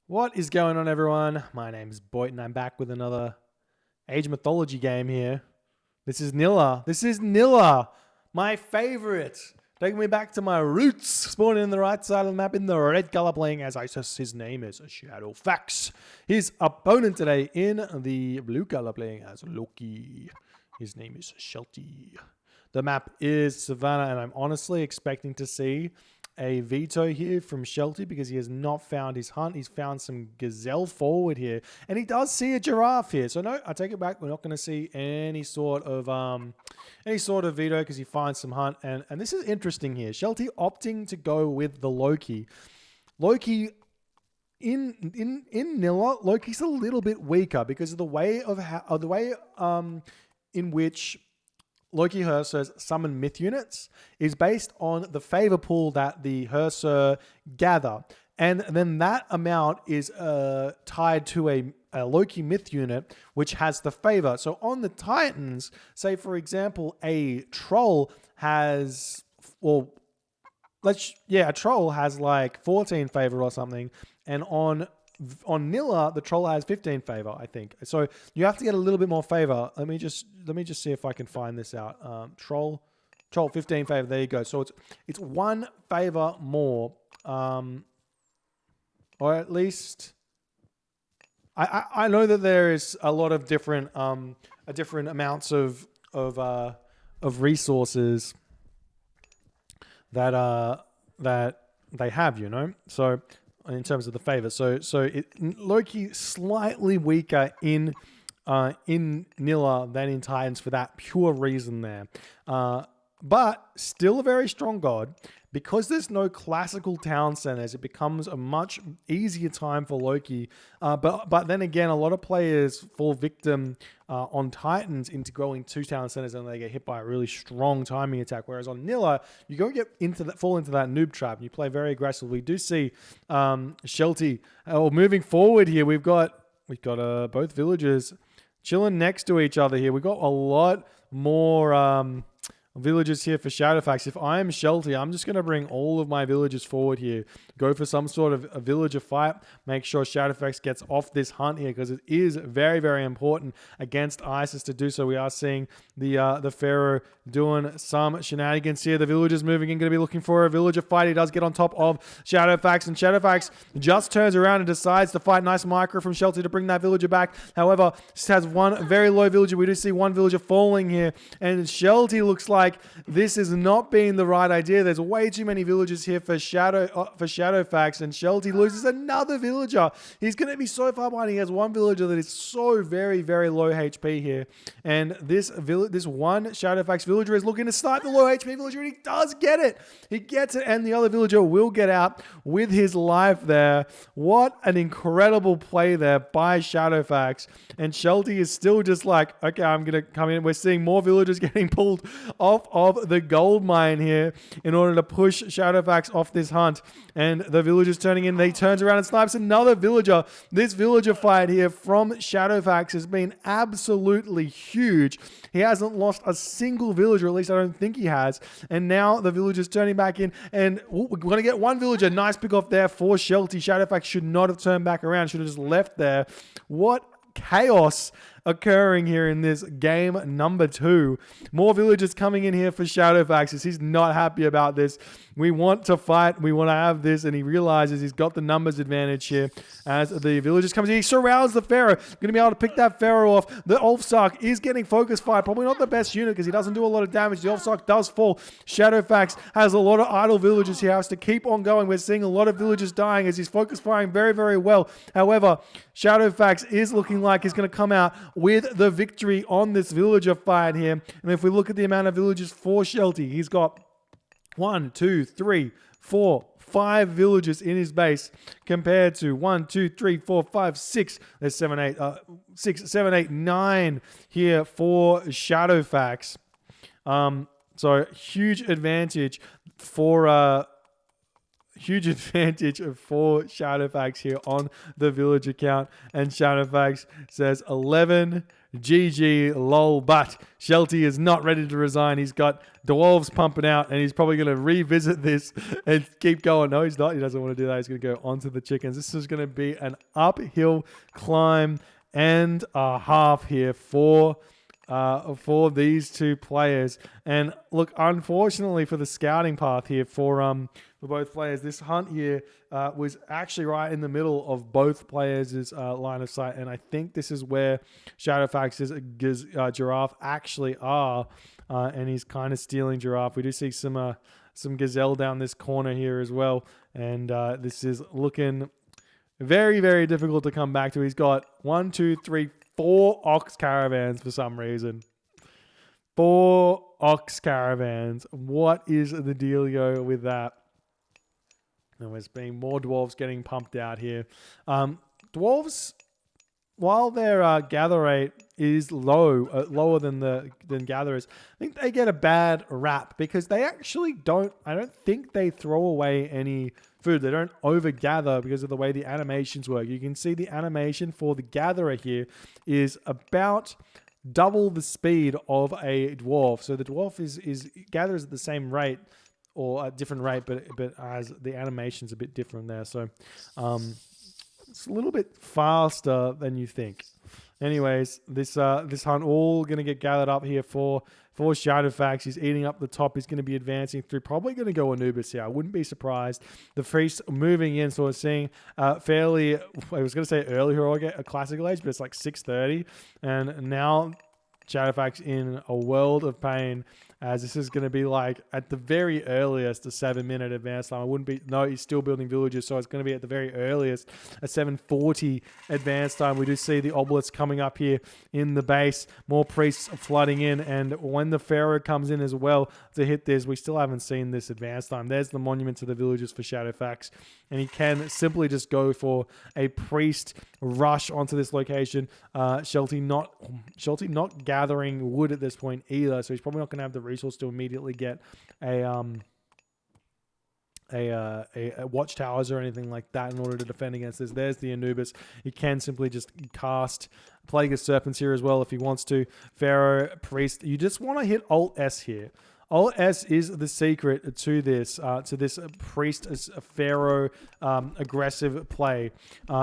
What is going on, everyone? My name is Boyd, and I'm back with another Age Mythology game here. This is Nilla. My favorite. Taking me back to my roots. Spawning in the right side of the map in the red color, playing as Isis. His name is Shadowfaxx. His opponent today in the blue color, playing as Loki. His name is Shelty. The map is Savannah, and I'm honestly expecting to see a veto here from Shelty because he has not found his hunt. He's found some gazelle forward here, and he does see a giraffe here. So no, I take it back. We're not going to see any sort of veto because he finds some hunt, and this is interesting here. Shelty opting to go with the Loki. Loki. In Nilla, Loki's a little bit weaker because of the way in which Loki Hersers summon myth units is based on the favor pool that the Herser gather. And then that amount is tied to a Loki myth unit, which has the favor. So on the Titans, say for example, a troll has, a troll has like 14 favor or something. And on Nilla, the troll has 15 favor, I think. So you have to get a little bit more favor. Let me just see if I can find this out. Troll 15 favor. There you go. So it's one favor more, or at least I know that there is a lot of different amounts of resources that they have, you know. So in terms of the favor, so Loki slightly weaker in Nilla than in Titans for that pure reason there, but still a very strong god. Because there's no classical town centers, it becomes a much easier time for Loki. But then again, a lot of players fall victim on Titans into growing two town centers and they get hit by a really strong timing attack. Whereas on Nilla, you go fall into that noob trap and you play very aggressively. We do see Shelty moving forward here. We've got both villagers chilling next to each other here. We've got a lot more villagers here for Shadowfaxx. If I am Shelty, I'm just going to bring all of my villagers forward here. Go for some sort of a villager fight. Make sure Shadowfaxx gets off this hunt here because it is very, very important against Isis to do so. We are seeing the Pharaoh doing some shenanigans here. The villagers moving in, going to be looking for a villager fight. He does get on top of Shadowfaxx, and Shadowfaxx just turns around and decides to fight. Nice micro from Shelty to bring that villager back. However, just has one very low villager. We do see one villager falling here, and Shelty looks like this is not being the right idea. There's way too many villagers here for Shadowfaxx, and Shelty loses another villager. He's going to be so far behind. He has one villager that is so very, very low HP here, and this one Shadowfaxx villager is looking to snipe the low HP villager, and he does get it. He gets it, and the other villager will get out with his life there. What an incredible play there by Shadowfaxx, and Shelty is still just like, okay, I'm going to come in. We're seeing more villagers getting pulled off of the gold mine here in order to push Shadowfaxx off this hunt, and the villagers turning in. They turns around and snipes another villager. This villager fight here from Shadowfaxx has been absolutely huge. He hasn't lost a single villager, at least I don't think he has, and now the villagers turning back in, and we're going to get one villager. Nice pick off there for Shelty. Shadowfaxx should not have turned back around, should have just left there. What chaos occurring here in this game number 2. More villagers coming in here for Shadowfaxx. He's not happy about this. We want to fight. We want to have this. And he realizes he's got the numbers advantage here as the villagers comes in. He surrounds the Pharaoh. Going to be able to pick that Pharaoh off. The Ulfsark is getting focus fire. Probably not the best unit because he doesn't do a lot of damage. The Ulfsark does fall. Shadowfaxx has a lot of idle villagers here. Has to keep on going. We're seeing a lot of villagers dying as he's focus firing very, very well. However, Shadowfaxx is looking like he's going to come out with the victory on this villager fight here. And if we look at the amount of villagers for Shelty, he's got 1, 2, 3, 4, 5 villagers in his base compared to 1, 2, 3, 4, 5, 6. There's 6, 7, 8, 9 here for Shadowfaxx. So huge advantage for Shadowfaxx here on the villager count. And Shadowfaxx says 11 GG, lol. But Shelty is not ready to resign. He's got dwarves pumping out, and he's probably going to revisit this and keep going. No, he's not. He doesn't want to do that. He's going to go onto the chickens. This is going to be an uphill climb and a half here for these two players. And look, unfortunately for the scouting path here for both players, this hunt here was actually right in the middle of both players' line of sight, and I think this is where Shadowfaxx's giraffe actually are, and he's kind of stealing giraffe. We do see some gazelle down this corner here as well, and this is looking very, very difficult to come back to. He's got 1, 2, 3, 4 ox caravans for some reason. 4 ox caravans. What is the dealio with that? And there's been more dwarves getting pumped out here. Dwarves, while their gather rate is lower than gatherers, I think they get a bad rap because they actually don't. I don't think they throw away any food. They don't overgather because of the way the animations work. You can see the animation for the gatherer here is about double the speed of a dwarf. So the dwarf is gathers at the same rate or a different rate, but as the animation's a bit different there. So it's a little bit faster than you think. Anyways, this hunt all going to get gathered up here for Shadowfaxx. He's eating up the top. He's going to be advancing through. Probably going to go Anubis here. I wouldn't be surprised. The priest moving in, so we're seeing fairly, I was going to say earlier a classical age, but it's like 6:30. And now Shadowfaxx in a world of pain, as this is going to be like at the very earliest a 7-minute advance time. I wouldn't be, no, he's still building villages, so it's going to be at the very earliest a 7:40 advance time. We do see the obelisk coming up here in the base, more priests flooding in, and when the pharaoh comes in as well to hit this, we still haven't seen this advance time. There's the monument to the villages for Shadowfaxx, and he can simply just go for a priest rush onto this location. Shelty not gathering wood at this point either, so he's probably not going to have the resource to immediately get a watchtowers or anything like that in order to defend against this. There's the Anubis. He can simply just cast Plague of Serpents here as well if he wants to. Pharaoh, Priest. You just want to hit Alt S here. Alt S is the secret to this priest pharaoh aggressive play,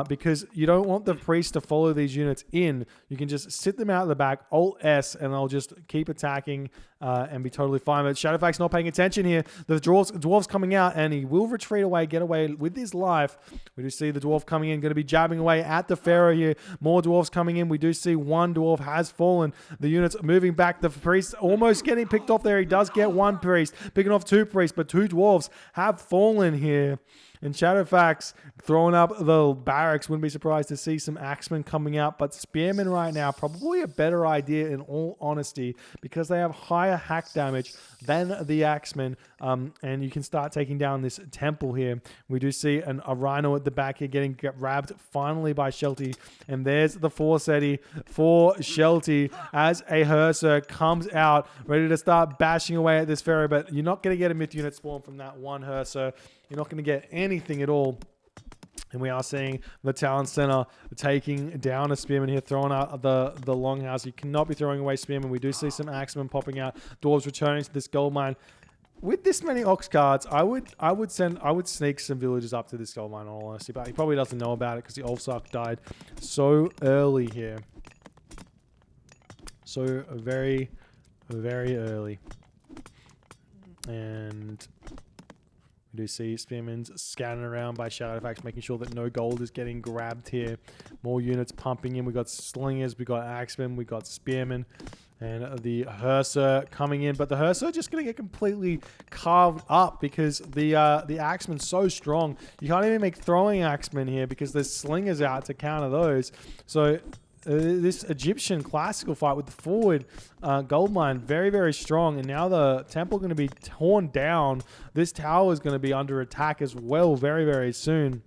because you don't want the priest to follow these units in. You can just sit them out the back, Alt S, and they'll just keep attacking and be totally fine. But Shadowfaxx not paying attention here. The dwarves coming out, and he will retreat away, get away with his life. We do see the dwarf coming in, going to be jabbing away at the pharaoh here. More dwarves coming in. We do see one dwarf has fallen. The units moving back. The priest almost getting picked off there. He does get one priest, picking off 2 priests, but 2 dwarves have fallen here. And Shadowfaxx throwing up the barracks. Wouldn't be surprised to see some axemen coming out, but spearmen right now probably a better idea in all honesty, because they have higher hack damage than the axemen, and you can start taking down this temple here. We do see a rhino at the back here getting grabbed finally by Shelty, and there's the Forseti for Shelty as a Hearser comes out ready to start bashing away at this pharaoh, but you're not going to get a myth unit spawn from that one Hearser. You're not going to get anything at all. And we are seeing the Talon Center taking down a spearman here, throwing out the longhouse. You cannot be throwing away spearmen. We do see some axemen popping out. Dwarves returning to this gold mine. With this many ox cards, I would sneak some villagers up to this gold mine, in all honesty. But he probably doesn't know about it because the Ulfsark died so early here. So very, very early. And we do see spearmen scanning around by Shadowfaxx, making sure that no gold is getting grabbed here. More units pumping in. We got slingers, we got axemen, we got spearmen, and the Hearser coming in. But the Hearser just going to get completely carved up because the axemen's so strong. You can't even make throwing axemen here because there's slingers out to counter those. So this Egyptian classical fight with the forward gold mine, very, very strong. And now the temple going to be torn down. This tower is going to be under attack as well very, very soon.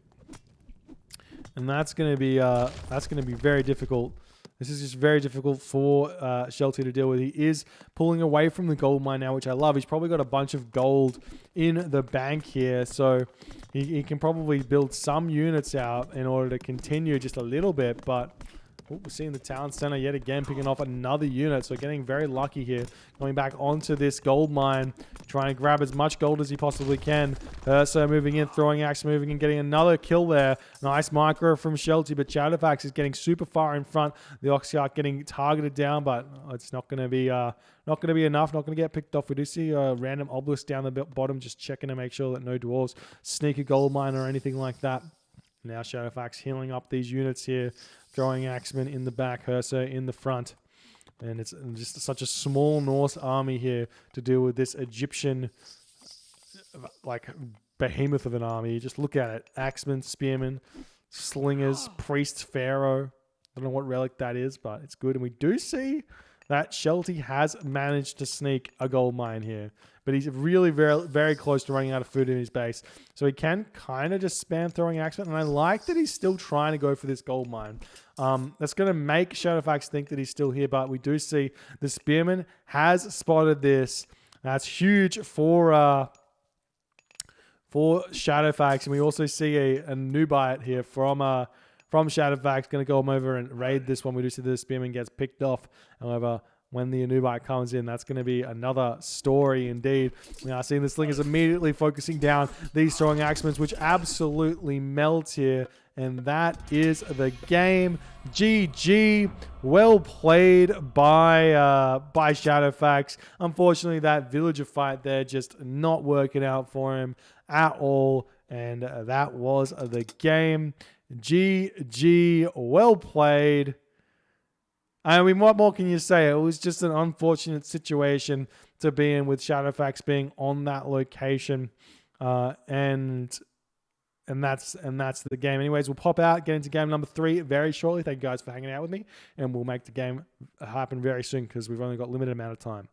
And that's going to be very difficult. This is just very difficult for Shelty to deal with. He is pulling away from the gold mine now, which I love. He's probably got a bunch of gold in the bank here. So he can probably build some units out in order to continue just a little bit. But We're seeing the town center yet again picking off another unit. So getting very lucky here. Going back onto this gold mine. Trying to grab as much gold as he possibly can. Ursa moving in, throwing axe, moving in, getting another kill there. Nice micro from Shelty, but Shadowfaxx is getting super far in front. The Oxyarch getting targeted down, but it's not going to be enough. Not going to get picked off. We do see a random obelisk down the bottom, just checking to make sure that no dwarves sneak a gold mine or anything like that. Now Shadowfaxx healing up these units here, throwing axemen in the back, Ursa in the front. And it's just such a small Norse army here to deal with this Egyptian, like, behemoth of an army. Just look at it. Axemen, spearmen, slingers, priest, pharaoh. I don't know what relic that is, but it's good. And we do see that Shelty has managed to sneak a gold mine here. But he's really very, very close to running out of food in his base. So he can kind of just spam throwing axemen. And I like that he's still trying to go for this gold mine. That's going to make Shadowfaxx think that he's still here. But we do see the spearman has spotted this. That's huge for Shadowfaxx. And we also see a Nubite here from Shadowfaxx. Going to go over and raid this one. We do see the spearman gets picked off. However, when the Anubite comes in, that's going to be another story indeed. We are seeing the slingers immediately focusing down these throwing axemen, which absolutely melt here. And that is the game. GG. Well played by Shadowfaxx. Unfortunately, that villager fight there just not working out for him at all. And that was the game. GG. Well played. I mean, what more can you say? It was just an unfortunate situation to be in with Shadowfaxx being on that location, and that's the game. Anyways, we'll pop out, get into game number 3 very shortly. Thank you guys for hanging out with me, and we'll make the game happen very soon because we've only got a limited amount of time.